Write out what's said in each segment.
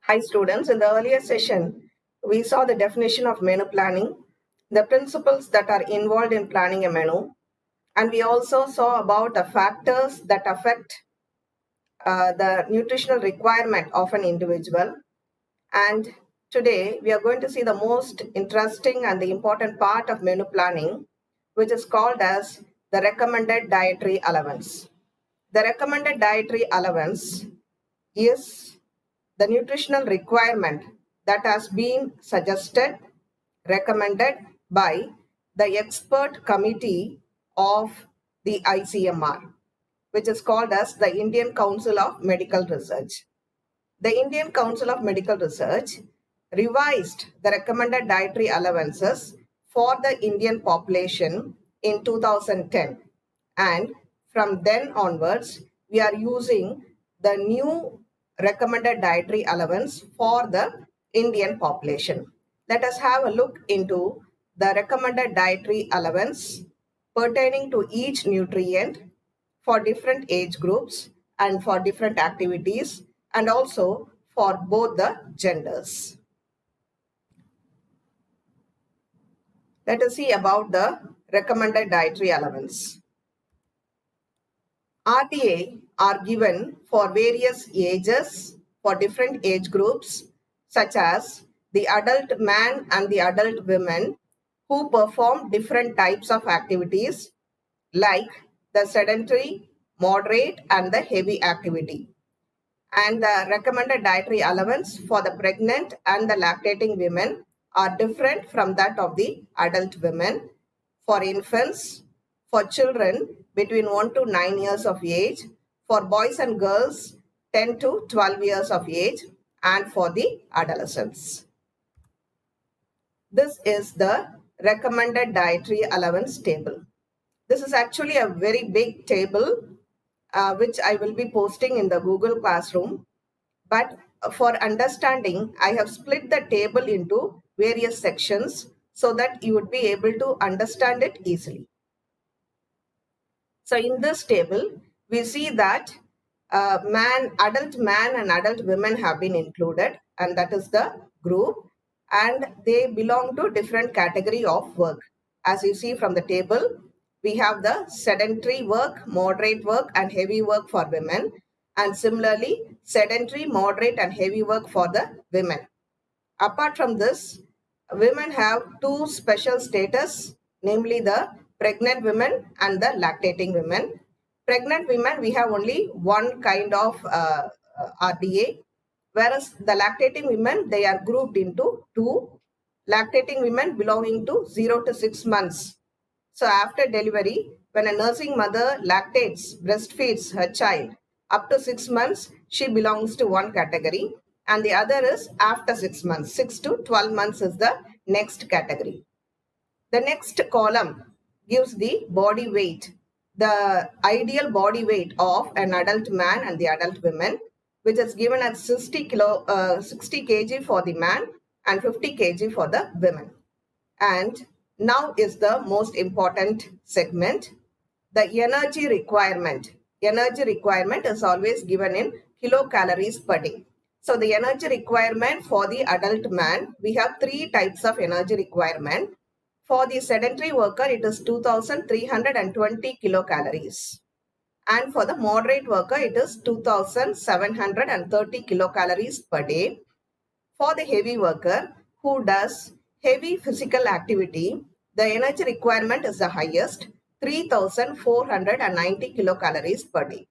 Hi students, in the earlier session, we saw the definition of menu planning, the principles that are involved in planning a menu, and we also saw about the factors that affect the nutritional requirement of an individual. And today we are going to see the most interesting and the important part of menu planning, which is called as the recommended dietary allowance. The recommended dietary allowance is the nutritional requirement that has been suggested, recommended by the expert committee of the ICMR, which is called as the Indian Council of Medical Research. The Indian Council of Medical Research revised the recommended dietary allowances for the Indian population in 2010, and from then onwards we are using the new recommended dietary allowance for the Indian population. Let us have a look into the recommended dietary allowance pertaining to each nutrient for different age groups and for different activities and also for both the genders. Let us see about the recommended dietary allowance. RDA are given for various ages, for different age groups, such as the adult man and the adult women who perform different types of activities like the sedentary, moderate, and the heavy activity. And the recommended dietary allowance for the pregnant and the lactating women are different from that of the adult women. For infants, for children between 1 to 9 years of age, for boys and girls 10 to 12 years of age, and for the adolescents. This is the recommended dietary allowance table. This is actually a very big table which I will be posting in the Google Classroom. But for understanding, I have split the table into various sections so that you would be able to understand it easily. So in this table, we see that adult man and adult women have been included, and that is the group, and they belong to different category of work. As you see from the table, we have the sedentary work, moderate work, and heavy work for women, and similarly sedentary, moderate, and heavy work for the women. Apart from this, women have two special status, namely the pregnant women and the lactating women. Pregnant women, we have only one kind of RDA, whereas the lactating women, they are grouped into two. Lactating women belonging to 0 to 6 months. So after delivery, when a nursing mother lactates, breastfeeds her child up to 6 months, she belongs to one category, and the other is after 6 months. 6 to 12 months is the next category. The next column gives the body weight, the ideal body weight of an adult man and the adult women, which is given as 60 kg for the man and 50 kg for the women. And now is the most important segment, the energy requirement. Energy requirement is always given in kilocalories per day. So the energy requirement for the adult man, we have three types of energy requirement. For the sedentary worker, it is 2320 kilocalories. And for the moderate worker, it is 2730 kilocalories per day. For the heavy worker who does heavy physical activity, the energy requirement is the highest, 3490 kilocalories per day.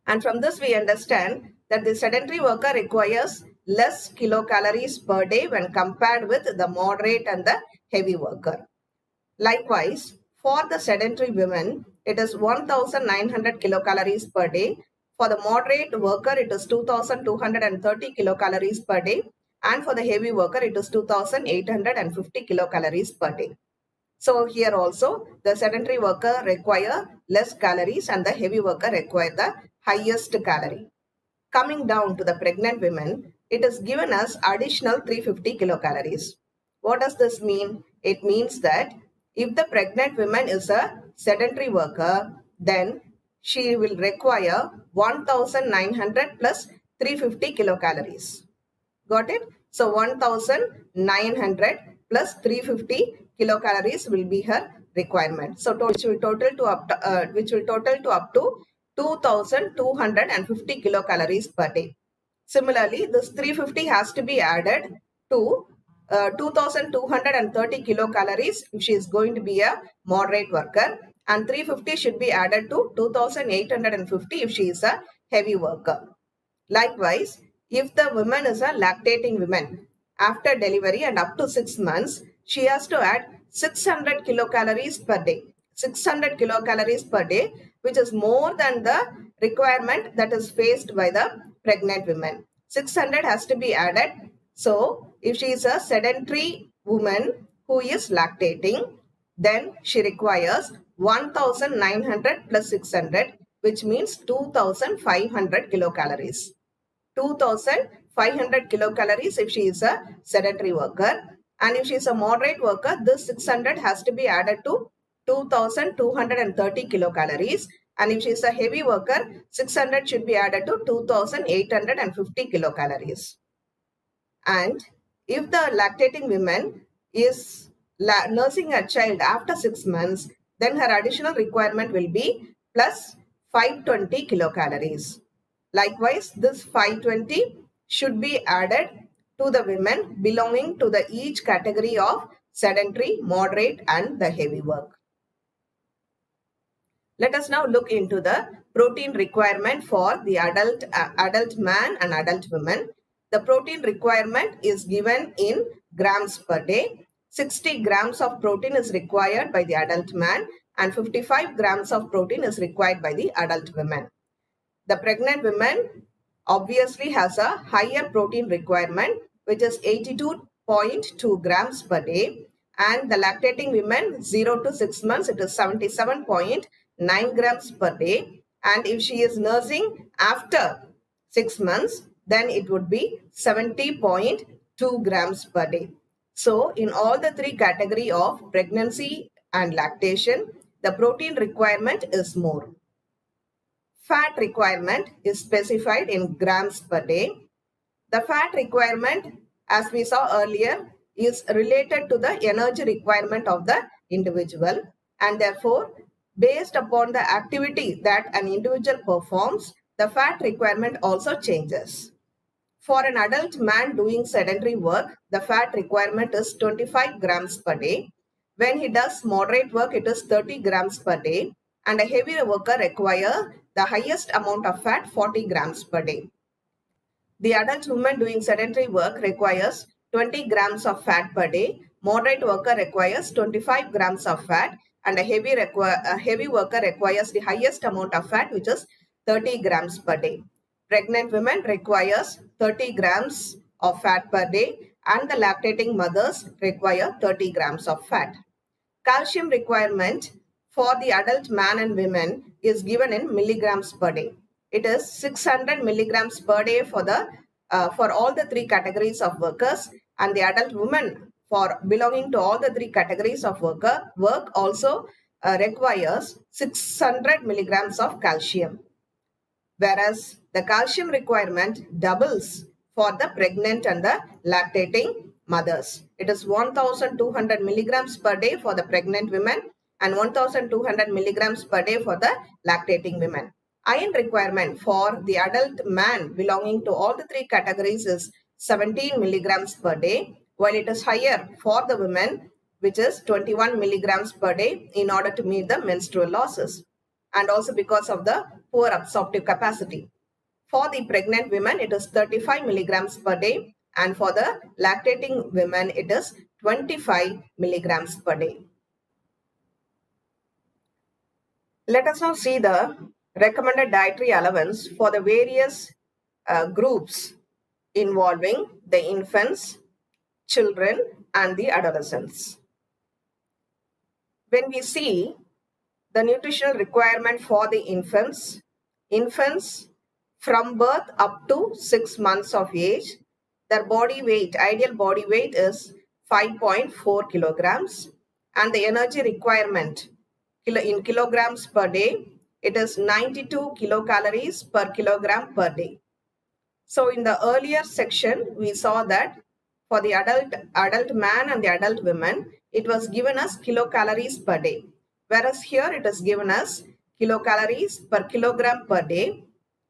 And from this we understand that the sedentary worker requires less kilocalories per day when compared with the moderate and the heavy worker. Likewise, for the sedentary women, it is 1900 kilocalories per day. For the moderate worker, it is 2230 kilocalories per day. And for the heavy worker, it is 2850 kilocalories per day. So here also, the sedentary worker require less calories and the heavy worker require the highest calorie. Coming down to the pregnant women, it is given as additional 350 kilocalories. What does this mean? It means that if the pregnant woman is a sedentary worker, then she will require 1900 plus 350 kilocalories. Got it? So 1900 plus 350 kilocalories will be her requirement. So which will total to up to 2250 kilocalories per day. Similarly, this 350 has to be added to 2230 kilocalories if she is going to be a moderate worker, and 350 should be added to 2850 if she is a heavy worker. Likewise, if the woman is a lactating woman, after delivery and up to 6 months, she has to add 600 kilocalories per day. 600 kilocalories per day, which is more than the requirement that is faced by the pregnant women. 600 has to be added. So, if she is a sedentary woman who is lactating, then she requires 1900 plus 600, which means 2500 kilocalories. 2500 kilocalories if she is a sedentary worker, and if she is a moderate worker, this 600 has to be added to 2230 kilocalories, and if she is a heavy worker, 600 should be added to 2850 kilocalories. And if the lactating woman is nursing a child after 6 months, then her additional requirement will be plus 520 kilocalories. Likewise, this 520 should be added to the women belonging to the each category of sedentary, moderate and the heavy work. Let us now look into the protein requirement for the adult man and adult woman. The protein requirement is given in grams per day. 60 grams of protein is required by the adult man and 55 grams of protein is required by the adult woman. The pregnant woman obviously has a higher protein requirement, which is 82.2 grams per day, and the lactating women 0 to 6 months, it is 77.9 grams per day, and if she is nursing after 6 months, then it would be 70.2 grams per day. So in all the three category of pregnancy and lactation, the protein requirement is more. Fat requirement is specified in grams per day. The fat requirement, as we saw earlier, is related to the energy requirement of the individual, and therefore, based upon the activity that an individual performs, the fat requirement also changes. For an adult man doing sedentary work, the fat requirement is 25 grams per day. When he does moderate work, it is 30 grams per day. And a heavier worker requires the highest amount of fat, 40 grams per day. The adult woman doing sedentary work requires 20 grams of fat per day. Moderate worker requires 25 grams of fat. And a heavy worker requires the highest amount of fat, which is 30 grams per day. Pregnant women requires 30 grams of fat per day, and the lactating mothers require 30 grams of fat. Calcium requirement for the adult man and women is given in milligrams per day. It is 600 milligrams per day for all the three categories of workers, and the adult woman for belonging to all the three categories of work also requires 600 milligrams of calcium. Whereas the calcium requirement doubles for the pregnant and the lactating mothers. It is 1200 milligrams per day for the pregnant women and 1200 milligrams per day for the lactating women. Iron requirement for the adult man belonging to all the three categories is 17 milligrams per day, while it is higher for the women, which is 21 milligrams per day in order to meet the menstrual losses, and also because of the poor absorptive capacity. For the pregnant women, it is 35 milligrams per day, and for the lactating women, it is 25 milligrams per day. Let us now see the recommended dietary allowance for the various groups involving the infants, children, and the adolescents. When we see the nutritional requirement for the infants from birth up to 6 months of age, their body weight, ideal body weight is 5.4 kilograms, and the energy requirement in kilograms per day, it is 92 kilocalories per kilogram per day. So in the earlier section, we saw that for the adult man and the adult woman, it was given as kilocalories per day. Whereas here it is given as kilocalories per kilogram per day.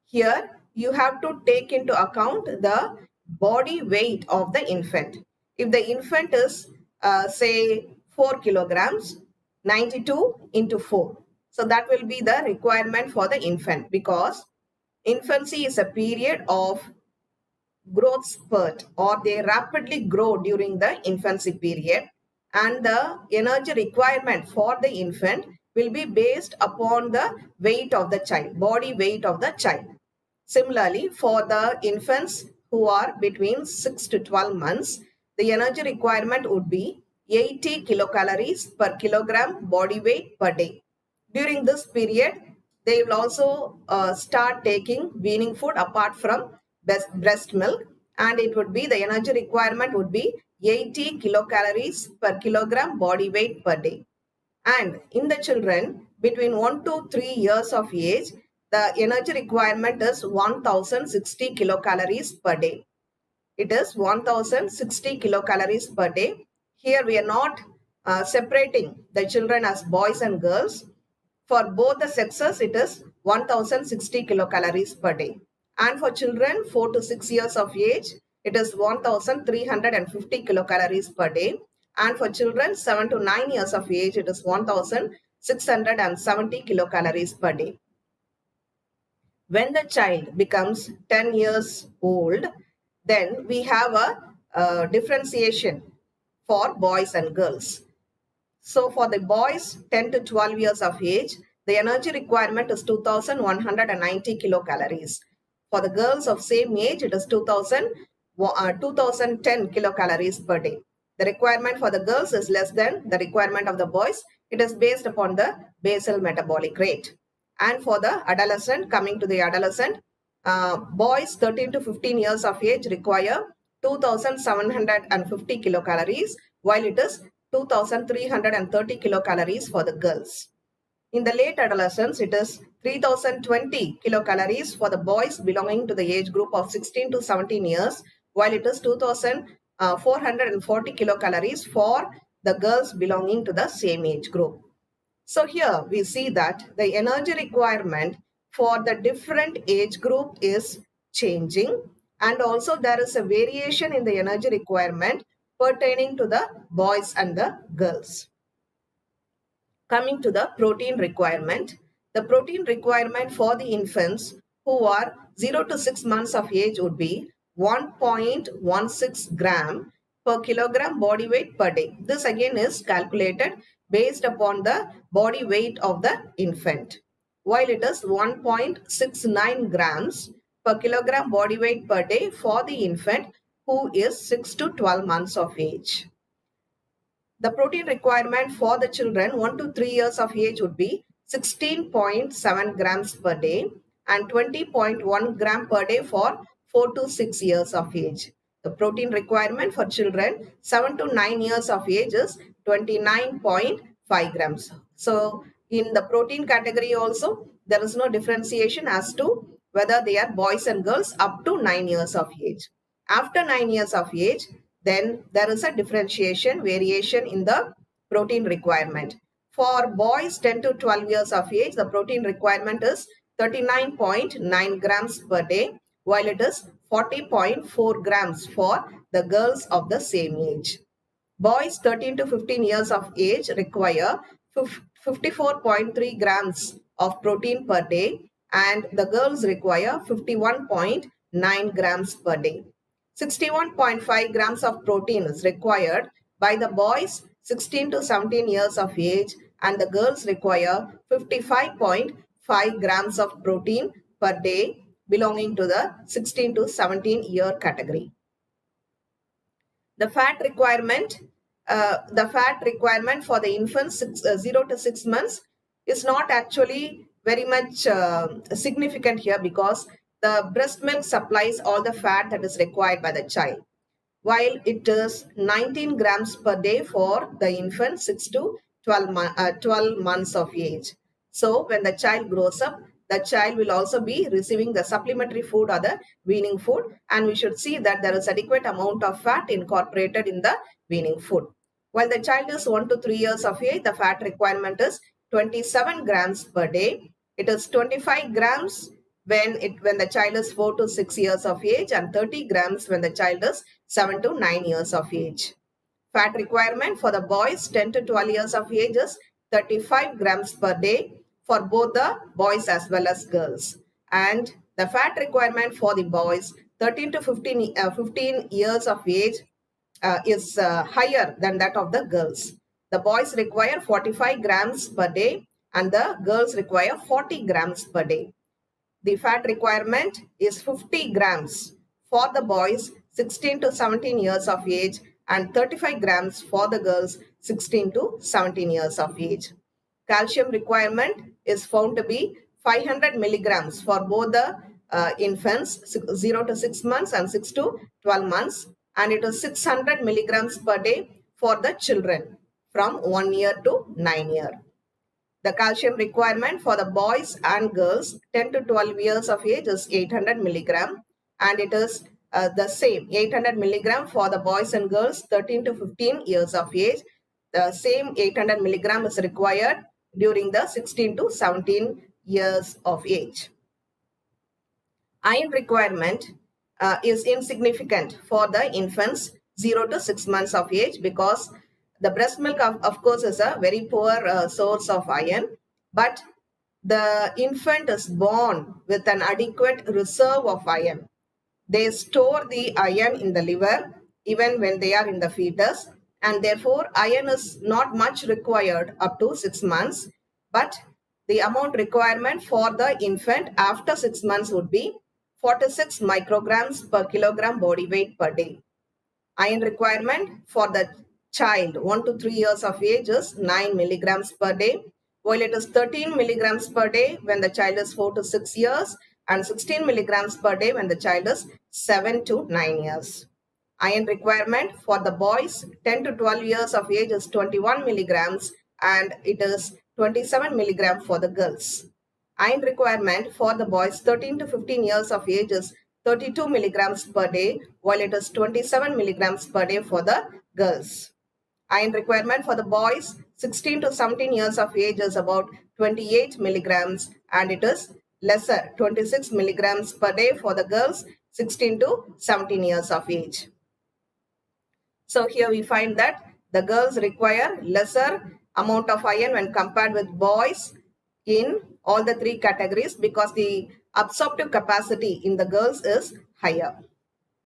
Here you have to take into account the body weight of the infant. If the infant is say 4 kilograms, 92 into 4. So that will be the requirement for the infant, because infancy is a period of growth spurt, or they rapidly grow during the infancy period, and the energy requirement for the infant will be based upon the weight of the child, body weight of the child. Similarly, for the infants who are between 6 to 12 months, the energy requirement would be 80 kilocalories per kilogram body weight per day. During this period, they will also start taking weaning food apart from breast milk, and it would be the energy requirement would be 80 kilocalories per kilogram body weight per day. And in the children between 1 to 3 years of age, the energy requirement is 1060 kilocalories per day. It is 1060 kilocalories per day. Here we are not separating the children as boys and girls. For both the sexes, it is 1060 kilocalories per day. And for children 4 to 6 years of age, it is 1350 kilocalories per day. And for children 7 to 9 years of age, it is 1670 kilocalories per day. When the child becomes 10 years old, then we have a differentiation for boys and girls. So for the boys 10 to 12 years of age, the energy requirement is 2190 kilocalories. For the girls of same age, it is 2010 kilocalories per day. The requirement for the girls is less than the requirement of the boys. It is based upon the basal metabolic rate. And for the adolescent, coming to the adolescent, boys 13 to 15 years of age require 2750 kilocalories, while it is 2330 kilocalories for the girls. In the late adolescence, it is 3020 kilocalories for the boys belonging to the age group of 16 to 17 years, while it is 2440 kilocalories for the girls belonging to the same age group. So here we see that the energy requirement for the different age group is changing, and also there is a variation in the energy requirement pertaining to the boys and the girls. Coming to the protein requirement, the protein requirement for the infants who are 0 to 6 months of age would be 1.16 gram per kilogram body weight per day. This again is calculated based upon the body weight of the infant, while it is 1.69 grams per kilogram body weight per day for the infant who is 6 to 12 months of age. The protein requirement for the children 1 to 3 years of age would be 16.7 grams per day and 20.1 gram per day for 4 to 6 years of age. The protein requirement for children 7 to 9 years of age is 29.5 grams. So in the protein category also, there is no differentiation as to whether they are boys and girls up to 9 years of age. After 9 years of age, then there is a differentiation, variation in the protein requirement. For boys 10 to 12 years of age, the protein requirement is 39.9 grams per day, while it is 40.4 grams for the girls of the same age. Boys 13 to 15 years of age require 54.3 grams of protein per day, and the girls require 51.9 grams per day. 61.5 grams of protein is required by the boys 16 to 17 years of age, and the girls require 55.5 grams of protein per day belonging to the 16 to 17 year category. The fat requirement for the infants 0 to 6 months is not actually very much significant here, because the breast milk supplies all the fat that is required by the child, while it is 19 grams per day for the infant 6 to 12 months of age. So when the child grows up, the child will also be receiving the supplementary food or the weaning food, and we should see that there is adequate amount of fat incorporated in the weaning food. While the child is 1 to 3 years of age, the fat requirement is 27 grams per day. It is 25 grams when the child is 4 to 6 years of age, and 30 grams when the child is 7 to 9 years of age. Fat requirement for the boys 10 to 12 years of age is 35 grams per day for both the boys as well as girls. And the fat requirement for the boys 13 to 15 years of age is higher than that of the girls. The boys require 45 grams per day and the girls require 40 grams per day. The fat requirement is 50 grams for the boys 16 to 17 years of age and 35 grams for the girls 16 to 17 years of age. Calcium requirement is found to be 500 milligrams for both the infants 0 to 6 months and 6 to 12 months, and it is 600 milligrams per day for the children from 1 year to 9 years. The calcium requirement for the boys and girls 10 to 12 years of age is 800 milligram, and it is the same 800 milligram for the boys and girls 13 to 15 years of age. The same 800 milligram is required during the 16 to 17 years of age. Iron requirement is insignificant for the infants 0 to 6 months of age, because the breast milk of course is a very poor source of iron, but the infant is born with an adequate reserve of iron. They store the iron in the liver even when they are in the fetus, and therefore iron is not much required up to 6 months, but the amount requirement for the infant after 6 months would be 46 micrograms per kilogram body weight per day. Iron requirement for the child 1 to 3 years of age is 9 milligrams per day, while it is 13 milligrams per day when the child is 4 to 6 years and 16 milligrams per day when the child is 7 to 9 years. Iron requirement for the boys 10 to 12 years of age is 21 milligrams, and it is 27 milligrams for the girls. Iron requirement for the boys 13 to 15 years of age is 32 milligrams per day, while it is 27 milligrams per day for the girls. Iron requirement for the boys 16 to 17 years of age is about 28 milligrams, and it is lesser 26 milligrams per day for the girls 16 to 17 years of age. So here we find that the girls require lesser amount of iron when compared with boys in all the three categories, because the absorptive capacity in the girls is higher.